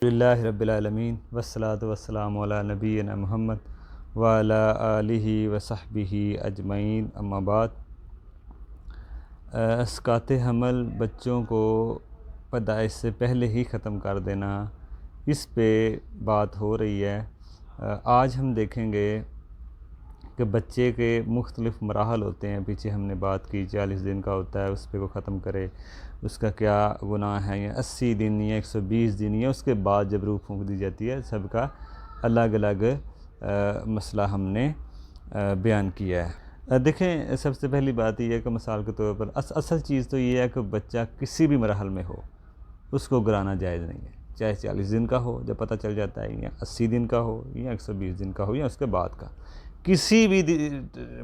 अल्हम्दुलिल्लाहि रब्बिल आलमीन वस्सलातु वस्सलामु अला नबीना मुहम्मद व अला आलिहि व सहबिही अजमईन अम्मा बाद। अस्कात हमल बच्चों को पैदाइश से पहले ही ख़त्म कर देना, इस पे बात हो रही है। आज हम देखेंगे कि बच्चे के मुख्तलिफ़ मराहल होते हैं। पीछे हमने बात की 40 दिन का होता है, उस पे को ख़त्म करे, उसका क्या गुनाह है, या 80 दिन या 120 दिन या उसके बाद जब रूह फूंक दी जाती है, सबका अलग अलग मसला हमने बयान किया है। देखें, सबसे पहली बात यह है कि मिसाल के तौर पर असल चीज़ तो ये है कि बच्चा किसी भी मरहल में हो उसको गिराना जायज़ नहीं है, चाहे 40 दिन का हो जब पता चल जाता है, या 80 दिन का हो, या 120 दिन का हो, या उसके बाद का। किसी भी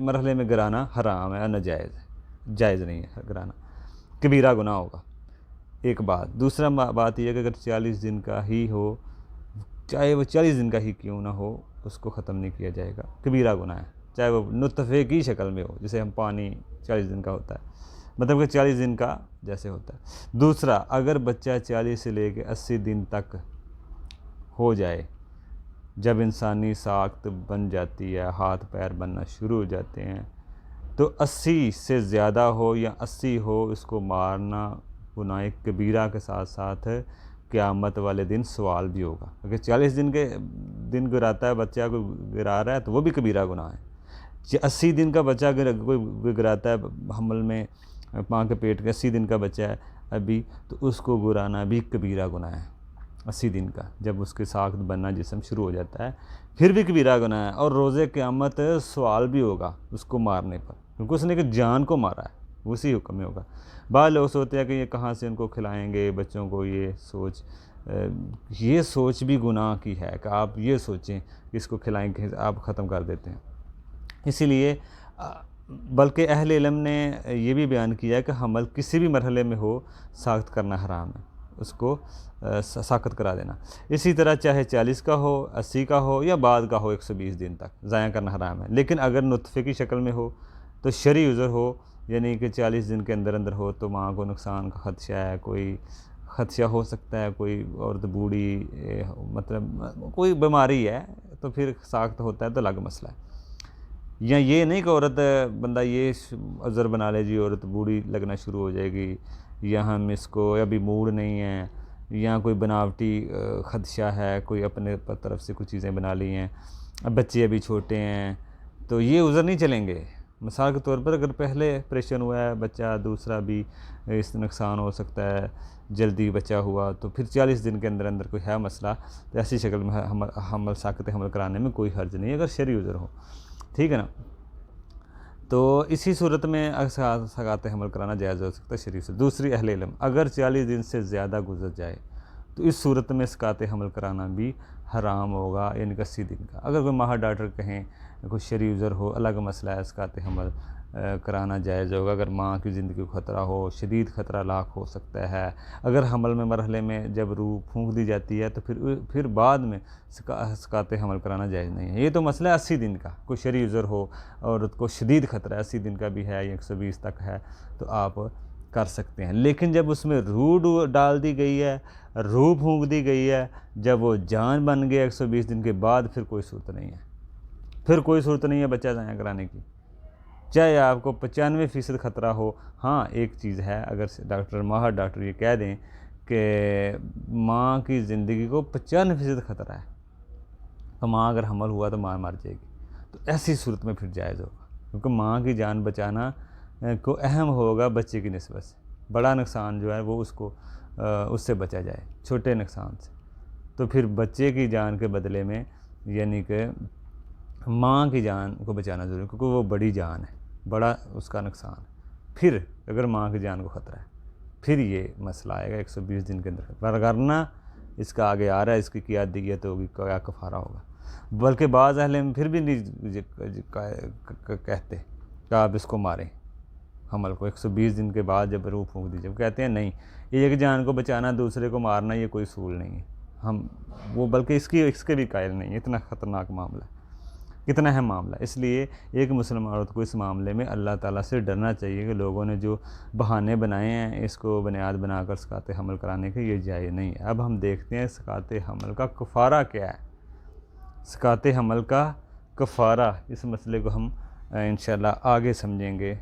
मरहले में गिराना हराम है, नाजायज़ है, जायज़ नहीं है गिराना, कबीरा गुनाह होगा। एक बात। दूसरा बात यह है कि अगर 40 दिन का ही हो, चाहे वो 40 दिन का ही क्यों ना हो, उसको ख़त्म नहीं किया जाएगा, कबीरा गुनाह है, चाहे वो नुतफ़े की शक्ल में हो, जैसे हम पानी 40 दिन का होता है, मतलब कि 40 दिन का जैसे होता है। दूसरा, अगर बच्चा 40 से लेकर 80 दिन तक हो जाए, जब इंसानी साख्त बन जाती है, हाथ पैर बनना शुरू हो जाते हैं, तो 80 से ज़्यादा हो या 80 हो, इसको मारना गुनाह कबीरा के साथ साथ क़यामत वाले दिन सवाल भी होगा। अगर 40 दिन गिराता है बच्चा, को गिरा रहा है, तो वो भी कबीरा गुनाह है। 80 दिन का बच्चा अगर कोई गिराता है, हमल में माँ के पेट के 80 दिन का बच्चा है अभी, तो उसको गिराना भी कबीरा गुनाह है। 80 दिन का जब उसके साख्त बनना जिस्म शुरू हो जाता है, फिर भी कबीरा गुनाह है, और रोज़े क़यामत सवाल भी होगा उसको मारने पर, क्योंकि उसने कि जान को मारा है, उसी हुक्म में होगा। बाद लोग सोचते हैं कि ये कहाँ से उनको खिलाएंगे बच्चों को, ये सोच भी गुनाह की है कि आप ये सोचें कि इसको खिलाएंगे, आप ख़त्म कर देते हैं। इसीलिए बल्कि अहले इल्म ने ये भी बयान किया कि हमल किसी भी मरहले में हो, साख्त करना हराम है, उसको साख्त करा देना। इसी तरह चाहे 40 का हो, 80 का हो, या बाद का हो 120 दिन तक ज़ाया करना हराम है। लेकिन अगर नुतफ़े की शक्ल में हो, तो शरई उज़र हो, यानी कि 40 दिन के अंदर अंदर हो, तो माँ को नुकसान का ख़दशा है, कोई ख़दशा हो सकता है, कोई औरत बूढ़ी, मतलब कोई बीमारी है, तो फिर साख्त होता है, तो अलग मसला है। या ये नहीं कि औरत बंदा ये अज़र बना ले जी औरत बूढ़ी लगना शुरू हो जाएगी, या हम इसको अभी मूड नहीं है, या कोई बनावटी ख़दशा है, कोई अपने तरफ से कुछ चीज़ें बना ली हैं, अब बच्चे अभी छोटे हैं, तो ये उज़र नहीं चलेंगे। मिसाल के तौर पर अगर पहले ऑपरेशन हुआ है बच्चा, दूसरा भी इस नुकसान हो सकता है, जल्दी बच्चा हुआ, तो फिर 40 दिन के अंदर अंदर कोई है मसला, तो ऐसी शक्ल में हमल साक़त हमल कराने में कोई हर्ज नहीं है, अगर शरई उज़र हो, ठीक है ना। तो इसी सूरत में सगात हमल कराना जायज़ हो सकता है शरीफ से। दूसरी अहले इल्म, अगर 40 दिन से ज़्यादा गुजर जाए, तो इस सूरत में सगात हमल कराना भी हराम होगा, यानी कि 80 दिन का। अगर कोई माहिर डॉक्टर कहें कोई शरई उज़र हो, अलग मसला है, सगात हमल कराना जायज़ होगा। अगर माँ की ज़िंदगी को ख़तरा हो, शदीद ख़तरा लाक हो सकता है, अगर हमल में मरहले में जब रूह फूंक दी जाती है, तो फिर बाद में सगात हमल कराना जायज़ नहीं है। ये तो मसला है 80 दिन का, कोई शरई उज़र हो, औरत को शदीद ख़तरा 80 दिन का भी है या 120 तक है, तो आप कर सकते हैं। लेकिन जब उसमें रूह डाल दी गई है, रूह फूंक दी गई है, जब वो जान बन गया 120 दिन के बाद, फिर कोई सूरत नहीं है, फिर कोई सूरत नहीं है बच्चा ज़ाया कराने की, चाहे आपको 95% ख़तरा हो। हाँ, एक चीज़ है, अगर माहिर डॉक्टर ये कह दें कि माँ की ज़िंदगी को 95% ख़तरा है, तो माँ अगर हमल हुआ तो माँ मर जाएगी, तो ऐसी सूरत में फिर जायज़ होगा, क्योंकि माँ की जान बचाना को अहम होगा बच्चे की निस्बत से। बड़ा नुकसान जो है वो उससे बचा जाए, छोटे नुकसान से, तो फिर बच्चे की जान के बदले में, यानी कि माँ की जान को बचाना ज़रूरी है, क्योंकि वो बड़ी जान है, बड़ा उसका नुकसान है। फिर अगर माँ की जान को ख़तरा है, फिर ये मसला आएगा 120 दिन के अंदर, वरना इसका आगे आ रहा है, इसकी क्या दियत होगी, क्या कफ़ारा होगा। बल्कि बाज़ अहले में फिर भी नहीं कहते कि आप इसको मारें, हमल को 120 दिन के बाद जब रूह फूंक दीजिए, कहते हैं नहीं, एक जान को बचाना, दूसरे को मारना, ये कोई सूल नहीं है, हम वो बल्कि इसके भी कायल नहीं है, इतना ख़तरनाक मामला है। कितना है मामला। इसलिए एक मुसलमान औरत को इस मामले में अल्लाह ताला से डरना चाहिए कि लोगों ने जो बहाने बनाए हैं इसको बुनियाद बनाकर सकात हमल कराने के, ये जायज़ नहीं है। अब हम देखते हैं सकात हमल का कफ़ारा क्या है। सकात हमल का कफ़ारा, इस मसले को हम इंशाअल्लाह आगे समझेंगे।